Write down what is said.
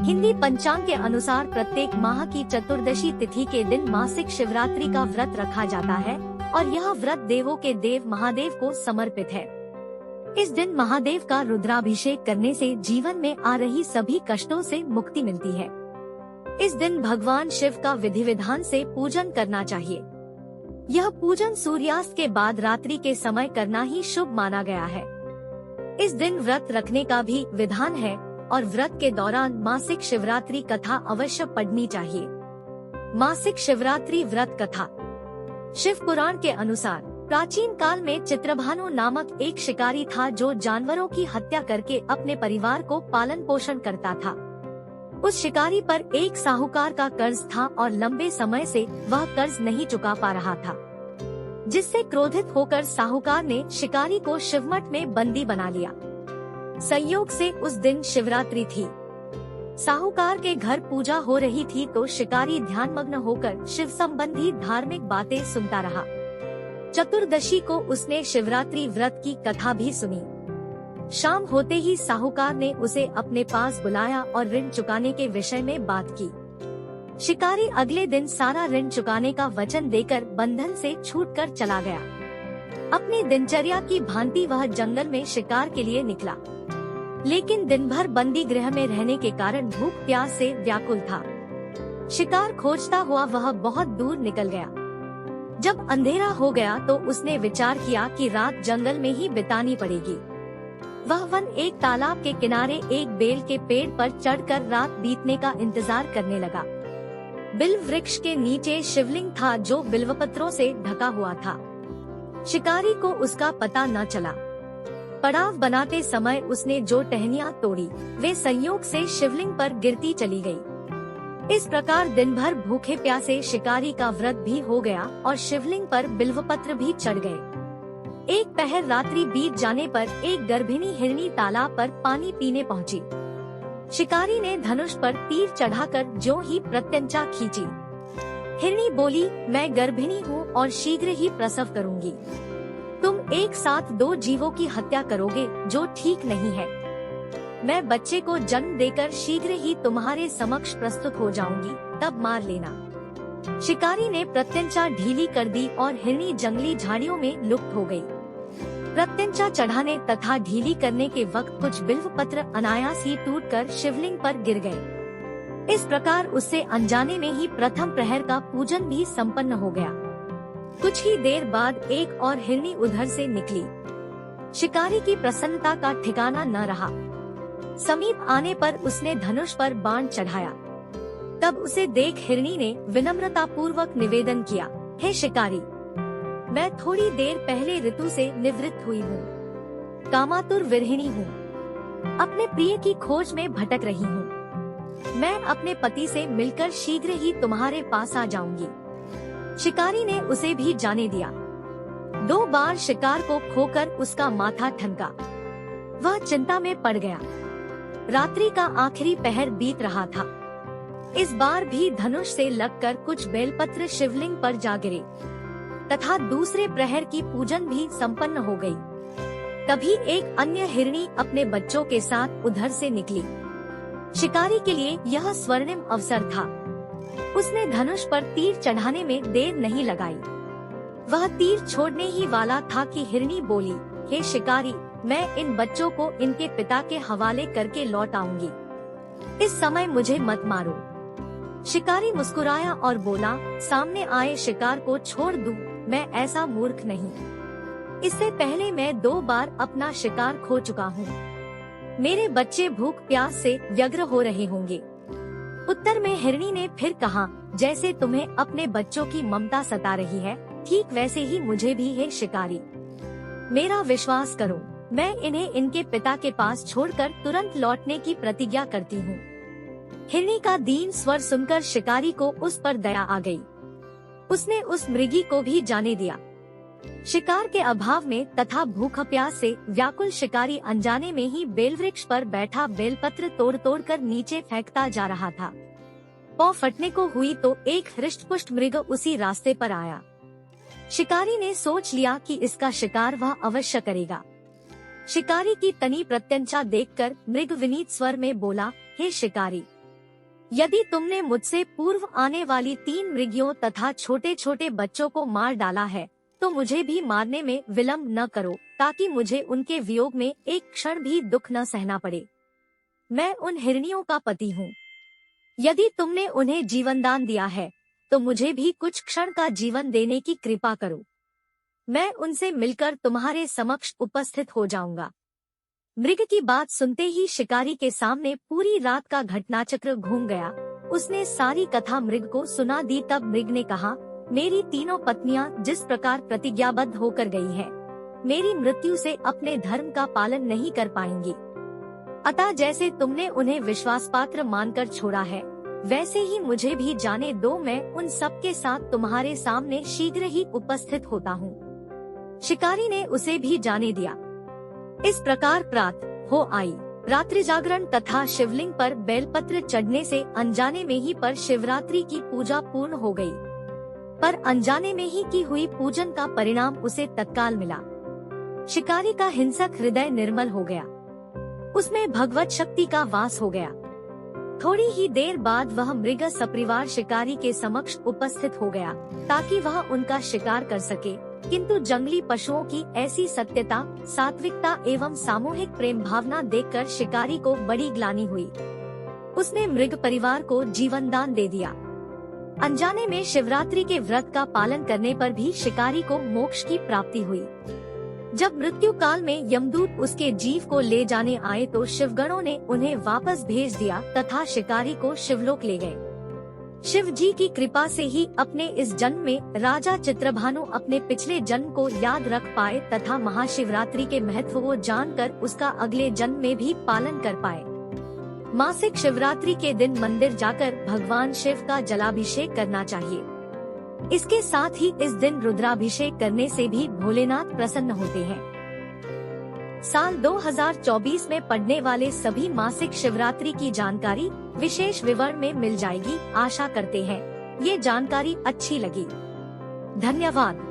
हिंदी पंचांग के अनुसार प्रत्येक माह की चतुर्दशी तिथि के दिन मासिक शिवरात्रि का व्रत रखा जाता है और यह व्रत देवों के देव महादेव को समर्पित है। इस दिन महादेव का रुद्राभिषेक करने से जीवन में आ रही सभी कष्टों से मुक्ति मिलती है। इस दिन भगवान शिव का विधि विधान से पूजन करना चाहिए। यह पूजन सूर्यास्त के बाद रात्रि के समय करना ही शुभ माना गया है। इस दिन व्रत रखने का भी विधान है और व्रत के दौरान मासिक शिवरात्रि कथा अवश्य पढ़नी चाहिए। मासिक शिवरात्रि व्रत कथा। शिव पुराण के अनुसार प्राचीन काल में चित्रभानु नामक एक शिकारी था जो जानवरों की हत्या करके अपने परिवार को पालन पोषण करता था। उस शिकारी पर एक साहूकार का कर्ज था और लंबे समय से वह कर्ज नहीं चुका पा रहा था, जिससे क्रोधित होकर साहूकार ने शिकारी को शिवमठ में बंदी बना लिया। संयोग से उस दिन शिवरात्रि थी। साहूकार के घर पूजा हो रही थी तो शिकारी ध्यानमग्न होकर शिव संबंधी धार्मिक बातें सुनता रहा। चतुर्दशी को उसने शिवरात्रि व्रत की कथा भी सुनी। शाम होते ही साहूकार ने उसे अपने पास बुलाया और ऋण चुकाने के विषय में बात की। शिकारी अगले दिन सारा ऋण चुकाने का वचन देकर बंधन से छूटकर चला गया। अपनी दिनचर्या की भांति वह जंगल में शिकार के लिए निकला, लेकिन दिन भर बंदी गृह में रहने के कारण भूख प्यास से व्याकुल था। शिकार खोजता हुआ वह बहुत दूर निकल गया। जब अंधेरा हो गया तो उसने विचार किया कि रात जंगल में ही बितानी पड़ेगी। वह वन एक तालाब के किनारे एक बेल के पेड़ पर चढ़कर रात बीतने का इंतजार करने लगा। बिल्व वृक्ष के नीचे शिवलिंग था जो बिल्वपत्रों से ढका हुआ था। शिकारी को उसका पता न चला। पड़ाव बनाते समय उसने जो टहनियाँ तोड़ी वे संयोग से शिवलिंग पर गिरती चली गई। इस प्रकार दिन भर भूखे प्यासे शिकारी का व्रत भी हो गया और शिवलिंग पर बिल्वपत्र भी चढ़ गए। एक पहर रात्रि बीत जाने पर एक गर्भिणी हिरनी तालाब पर पानी पीने पहुंची। शिकारी ने धनुष पर तीर चढ़ाकर ज्यों ही प्रत्यंचा खींची। हिरनी बोली, मैं गर्भिणी हूँ और शीघ्र ही प्रसव करूँगी। तुम एक साथ दो जीवों की हत्या करोगे जो ठीक नहीं है। मैं बच्चे को जन्म देकर शीघ्र ही तुम्हारे समक्ष प्रस्तुत हो जाऊंगी, तब मार लेना। शिकारी ने प्रत्यंचा ढीली कर दी और हिरनी जंगली झाड़ियों में लुप्त हो गई। प्रत्यंचा चढ़ाने तथा ढीली करने के वक्त कुछ बिल्व पत्र अनायास ही टूटकर शिवलिंग पर गिर गए। इस प्रकार उससे अनजाने में ही प्रथम प्रहर का पूजन भी संपन्न हो गया। कुछ ही देर बाद एक और हिरनी उधर से निकली। शिकारी की प्रसन्नता का ठिकाना न रहा। समीप आने पर उसने धनुष पर बाण चढ़ाया। तब उसे देख हिरनी ने विनम्रता पूर्वक निवेदन किया, हे शिकारी, मैं थोड़ी देर पहले ऋतु से निवृत्त हुई हूँ। कामातुर विरहिणी हूँ। अपने प्रिय की खोज में भटक रही हूँ। मैं अपने पति से मिलकर शीघ्र ही तुम्हारे पास आ जाऊंगी। शिकारी ने उसे भी जाने दिया। 2 बार शिकार को खोकर उसका माथा ठनका। वह चिंता में पड़ गया। रात्रि का आखिरी पहर बीत रहा था। इस बार भी धनुष से लगकर कुछ बेलपत्र शिवलिंग पर जा गिरे तथा दूसरे प्रहर की पूजन भी संपन्न हो गई। तभी एक अन्य हिरनी अपने बच्चों के साथ उधर से निकली। शिकारी के लिए यह स्वर्णिम अवसर था। उसने धनुष पर तीर चढ़ाने में देर नहीं लगाई। वह तीर छोड़ने ही वाला था कि हिरनी बोली, हे शिकारी, मैं इन बच्चों को इनके पिता के हवाले करके लौट आऊंगी। इस समय मुझे मत मारो। शिकारी मुस्कुराया और बोला, सामने आए शिकार को छोड़ दूं, मैं ऐसा मूर्ख नहीं। इससे पहले मैं 2 बार अपना शिकार खो चुका हूँ। मेरे बच्चे भूख प्यास से व्यग्र हो रहे होंगे। उत्तर में हिरनी ने फिर कहा, जैसे तुम्हें अपने बच्चों की ममता सता रही है, ठीक वैसे ही मुझे भी है शिकारी। मेरा विश्वास करो, मैं इन्हें इनके पिता के पास छोड़कर तुरंत लौटने की प्रतिज्ञा करती हूँ। हिरनी का दीन स्वर सुनकर शिकारी को उस पर दया आ गई। उसने उस मृगी को भी जाने दिया। शिकार के अभाव में तथा भूख प्यास से व्याकुल शिकारी अनजाने में ही बेलवृक्ष पर बैठा बेलपत्र तोड़ तोड़ कर नीचे फेंकता जा रहा था। पौ फटने को हुई तो एक हृष्टपुष्ट मृग उसी रास्ते पर आया। शिकारी ने सोच लिया कि इसका शिकार वह अवश्य करेगा। शिकारी की तनी प्रत्यंचा देखकर मृग विनीत स्वर में बोला, हे शिकारी, यदि तुमने मुझसे पूर्व आने वाली 3 मृगियों तथा छोटे छोटे बच्चों को मार डाला है, तो मुझे भी मारने में विलंब न करो, ताकि मुझे उनके वियोग में एक क्षण भी दुख न सहना पड़े। मैं उन हिरनियों का पति हूँ। यदि तुमने उन्हें जीवनदान दिया है, तो मुझे भी कुछ क्षण का जीवन देने की कृपा करो। मैं उनसे मिलकर तुम्हारे समक्ष उपस्थित हो जाऊंगा। मृग की बात सुनते ही शिकारी के सामने पूरी रात का घटनाचक्र घूम गया। उसने सारी कथा मृग को सुना दी। तब मृग ने कहा, मेरी तीनों पत्नियां जिस प्रकार प्रतिज्ञाबद्ध होकर गई हैं, मेरी मृत्यु से अपने धर्म का पालन नहीं कर पाएंगी। अतः जैसे तुमने उन्हें विश्वासपात्र मानकर छोड़ा है, वैसे ही मुझे भी जाने दो। मैं उन सब के साथ तुम्हारे सामने शीघ्र ही उपस्थित होता हूँ। शिकारी ने उसे भी जाने दिया। इस प्रकार प्रातः हो आई। रात्रि जागरण तथा शिवलिंग पर बेलपत्र चढ़ने से अनजाने में ही पर शिवरात्रि की पूजा पूर्ण हो गई। पर अनजाने में ही की हुई पूजन का परिणाम उसे तत्काल मिला। शिकारी का हिंसक हृदय निर्मल हो गया, उसमें भगवत शक्ति का वास हो गया। थोड़ी ही देर बाद वह मृग सपरिवार शिकारी के समक्ष उपस्थित हो गया, ताकि वह उनका शिकार कर सके। किंतु जंगली पशुओं की ऐसी सत्यता, सात्विकता एवं सामूहिक प्रेम भावना देखकर शिकारी को बड़ी ग्लानि हुई। उसने मृग परिवार को जीवन दान दे दिया। अनजाने में शिवरात्रि के व्रत का पालन करने पर भी शिकारी को मोक्ष की प्राप्ति हुई। जब मृत्यु काल में यमदूत उसके जीव को ले जाने आए तो शिवगणों ने उन्हें वापस भेज दिया तथा शिकारी को शिवलोक ले गए। शिव जी की कृपा से ही अपने इस जन्म में राजा चित्रभानु अपने पिछले जन्म को याद रख पाए तथा महाशिवरात्रि के महत्व को जानकर उसका अगले जन्म में भी पालन कर पाए। मासिक शिवरात्रि के दिन मंदिर जाकर भगवान शिव का जलाभिषेक करना चाहिए। इसके साथ ही इस दिन रुद्राभिषेक करने से भी भोलेनाथ प्रसन्न होते हैं। साल 2024 में पड़ने वाले सभी मासिक शिवरात्रि की जानकारी विशेष विवरण में मिल जाएगी। आशा करते हैं ये जानकारी अच्छी लगी। धन्यवाद।